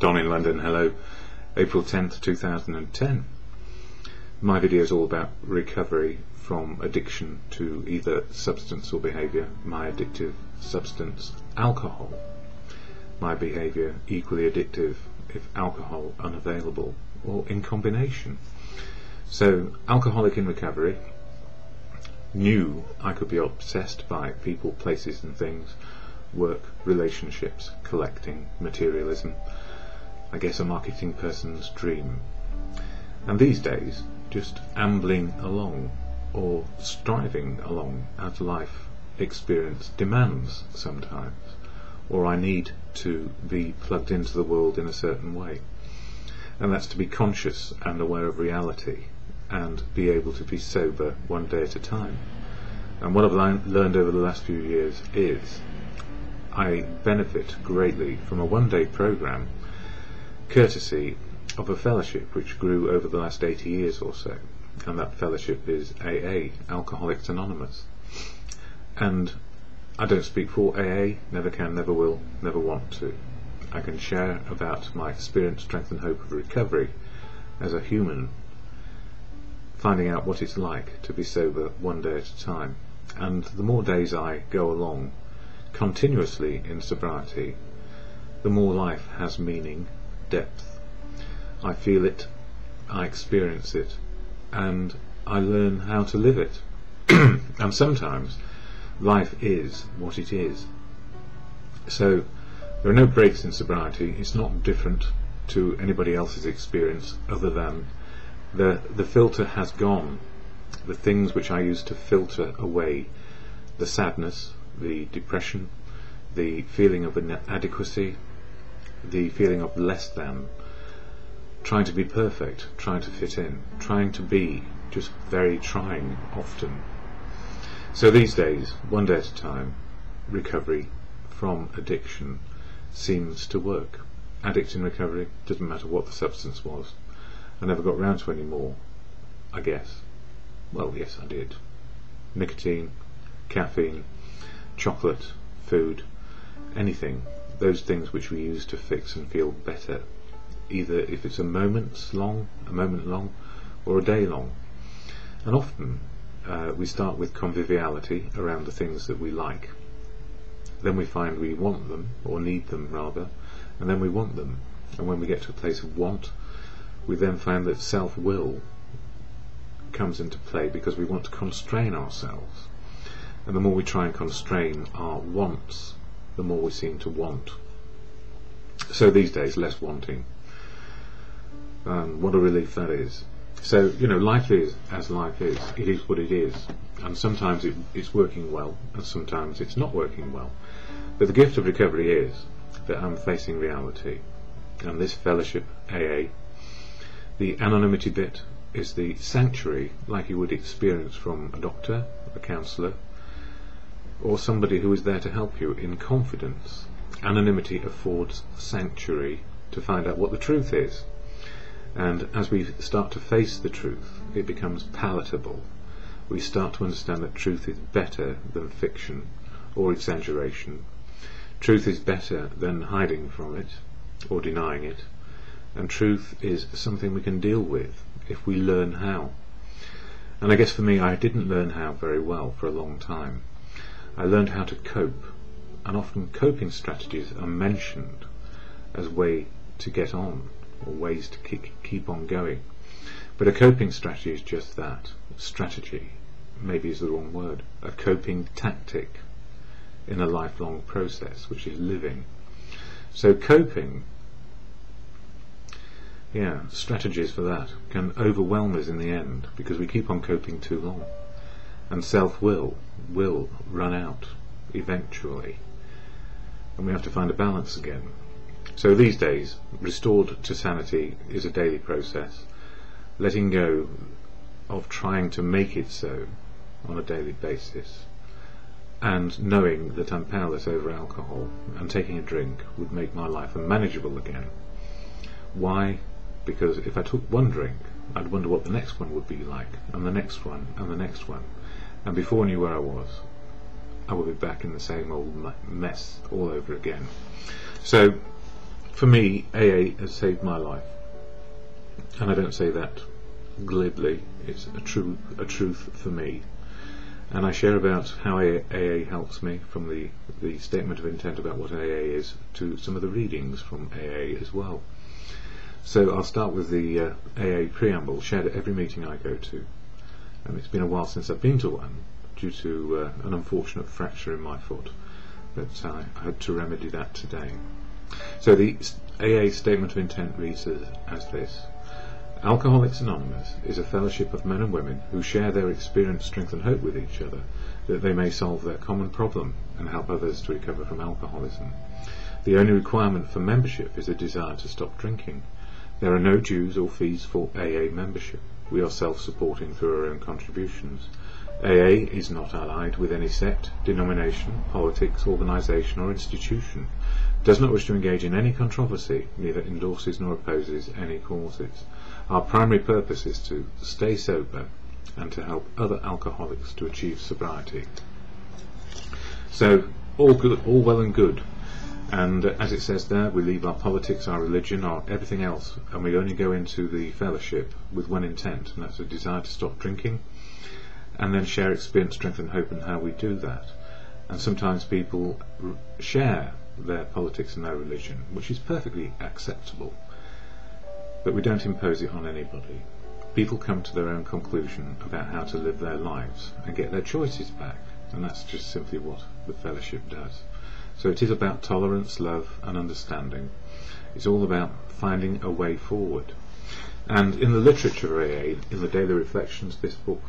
Don in London, hello. April 10th, 2010. My video is all about recovery from addiction to either substance or behaviour. My addictive substance, alcohol. My behaviour, equally addictive if alcohol unavailable or in combination. So, alcoholic in recovery, knew I could be obsessed by people, places and things, work, relationships, collecting, materialism, I guess a marketing person's dream. And these days, just ambling along or striving along as life experience demands sometimes, or I need to be plugged into the world in a certain way. And that's to be conscious and aware of reality and be able to be sober one day at a time. And what I've learned over the last few years is I benefit greatly from a one-day program courtesy of a fellowship which grew over the last 80 years or so, and that fellowship is AA, Alcoholics Anonymous. And I don't speak for AA, never can, never will, never want to. I can share about my experience, strength and hope of recovery as a human, finding out what it's like to be sober one day at a time. And the more days I go along continuously in sobriety, the more life has meaning, depth. I feel it, I experience it, and I learn how to live it. And sometimes life is what it is. So there are no breaks in sobriety. It's not different to anybody else's experience other than the filter has gone. The things which I used to filter away, the sadness, the depression, the feeling of inadequacy, the feeling of less than, trying to be perfect, trying to fit in, trying to be just very trying often. So these days, one day at a time, recovery from addiction seems to work. Addict in recovery, doesn't matter what the substance was. I never got round to any more, I guess. Well, yes, I did. Nicotine, caffeine, chocolate, food, anything. Those things which we use to fix and feel better, either if it's a moment long, or a day long. And often we start with conviviality around the things that we like. Then we find we want them, or need them rather, and then we want them. And when we get to a place of want, we then find that self-will comes into play because we want to constrain ourselves. And the more we try and constrain our wants, the more we seem to want. So these days, less wanting. What a relief that is. So, life is as life is. It is what it is. And sometimes it's working well, and sometimes it's not working well. But the gift of recovery is that I'm facing reality. And this fellowship, AA, the anonymity bit, is the sanctuary like you would experience from a doctor, a counsellor, or somebody who is there to help you in confidence. Anonymity affords sanctuary to find out what the truth is. And as we start to face the truth, it becomes palatable. We start to understand that truth is better than fiction or exaggeration. Truth is better than hiding from it or denying it. And truth is something we can deal with if we learn how. And I guess for me, I didn't learn how very well for a long time. I learned how to cope, and often coping strategies are mentioned as a way to get on, or ways to keep on going. But a coping strategy is just that. Strategy, maybe is the wrong word. A coping tactic in a lifelong process, which is living. So coping, strategies for that can overwhelm us in the end because we keep on coping too long. And self-will will run out eventually, and we have to find a balance again. So these days, restored to sanity is a daily process, letting go of trying to make it so on a daily basis, and knowing that I'm powerless over alcohol, and taking a drink would make my life unmanageable again. Why? Because if I took one drink, I'd wonder what the next one would be like, and the next one, and the next one. And before I knew where I was, I would be back in the same old mess all over again. So For me, AA has saved my life, and I don't say that glibly. It's a truth for me, and I share about how AA helps me, from the statement of intent about what AA is to some of the readings from AA as well. So I'll start with the AA preamble, shared at every meeting I go to. It's been a while since I've been to one due to an unfortunate fracture in my foot, but I hope to remedy that today. So the AA statement of intent reads as this: Alcoholics Anonymous is a fellowship of men and women who share their experience, strength and hope with each other, that they may solve their common problem and help others to recover from alcoholism. The only requirement for membership is a desire to stop drinking. There are no dues or fees for AA membership. We are self-supporting through our own contributions. AA is not allied with any sect, denomination, politics, organisation or institution, does not wish to engage in any controversy, neither endorses nor opposes any causes. Our primary purpose is to stay sober and to help other alcoholics to achieve sobriety. So, all good, all well and good. And as it says there, we leave our politics, our religion, our everything else, and we only go into the fellowship with one intent, and that's a desire to stop drinking, and then share experience, strength and hope in how we do that. And sometimes people share their politics and their religion, which is perfectly acceptable, but we don't impose it on anybody. People come to their own conclusion about how to live their lives and get their choices back, and that's just simply what the fellowship does. So it is about tolerance, love and understanding. It's all about finding a way forward. And in the literature of AA, in the Daily Reflections, this book,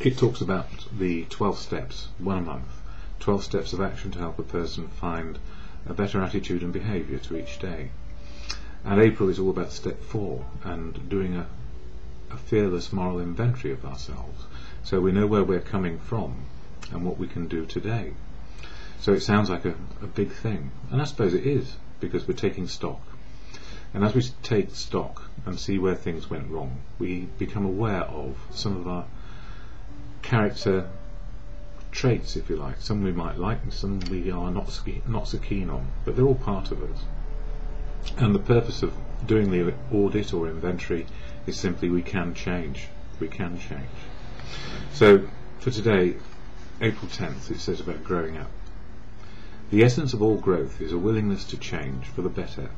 it talks about the 12 steps, one a month, 12 steps of action to help a person find a better attitude and behaviour to each day. And April is all about step 4, and doing a fearless moral inventory of ourselves, so we know where we're coming from and what we can do today. So it sounds like a big thing, and I suppose it is, because we're taking stock. And as we take stock and see where things went wrong, we become aware of some of our character traits, if you like. Some we might like and some we are not so keen on, but they're all part of us. And the purpose of doing the audit or inventory is simply we can change. We can change. So for today, April 10th, it says about growing up. The essence of all growth is a willingness to change for the better,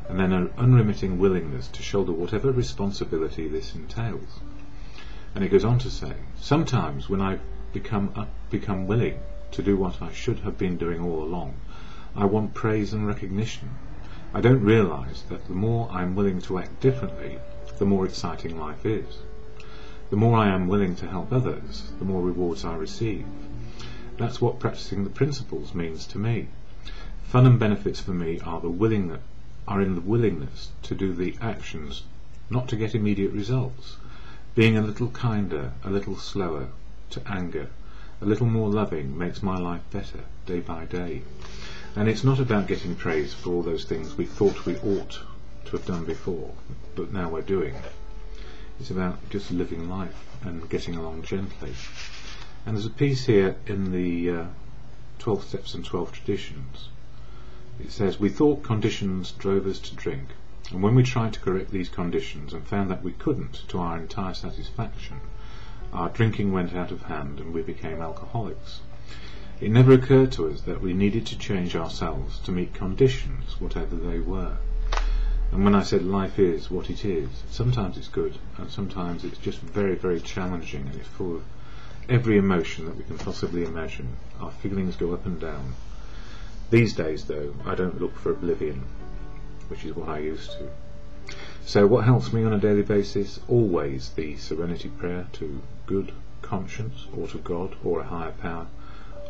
and then an unremitting willingness to shoulder whatever responsibility this entails. And it goes on to say, sometimes when I become willing to do what I should have been doing all along, I want praise and recognition. I don't realise that the more I'm willing to act differently, the more exciting life is. The more I am willing to help others, the more rewards I receive. That's what practicing the principles means to me. Fun and benefits for me are in the willingness to do the actions, not to get immediate results. Being a little kinder, a little slower to anger, a little more loving makes my life better day by day. And it's not about getting praise for all those things we thought we ought to have done before, but now we're doing. It's about just living life and getting along gently. And there's a piece here in the 12 Steps and 12 Traditions. It says, we thought conditions drove us to drink, and when we tried to correct these conditions and found that we couldn't to our entire satisfaction, our drinking went out of hand and we became alcoholics. It never occurred to us that we needed to change ourselves to meet conditions, whatever they were. And when I said life is what it is, sometimes it's good and sometimes it's just very, very challenging, and it's full of every emotion that we can possibly imagine. Our feelings go up and down. These days, though, I don't look for oblivion, which is what I used to. So what helps me on a daily basis? Always the serenity prayer to good conscience, or to God, or a higher power,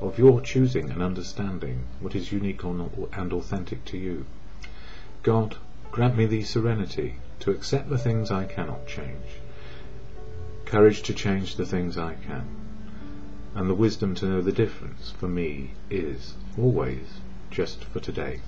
of your choosing and understanding what is unique and authentic to you. God, grant me the serenity to accept the things I cannot change, courage to change the things I can, and the wisdom to know the difference for me is always just for today.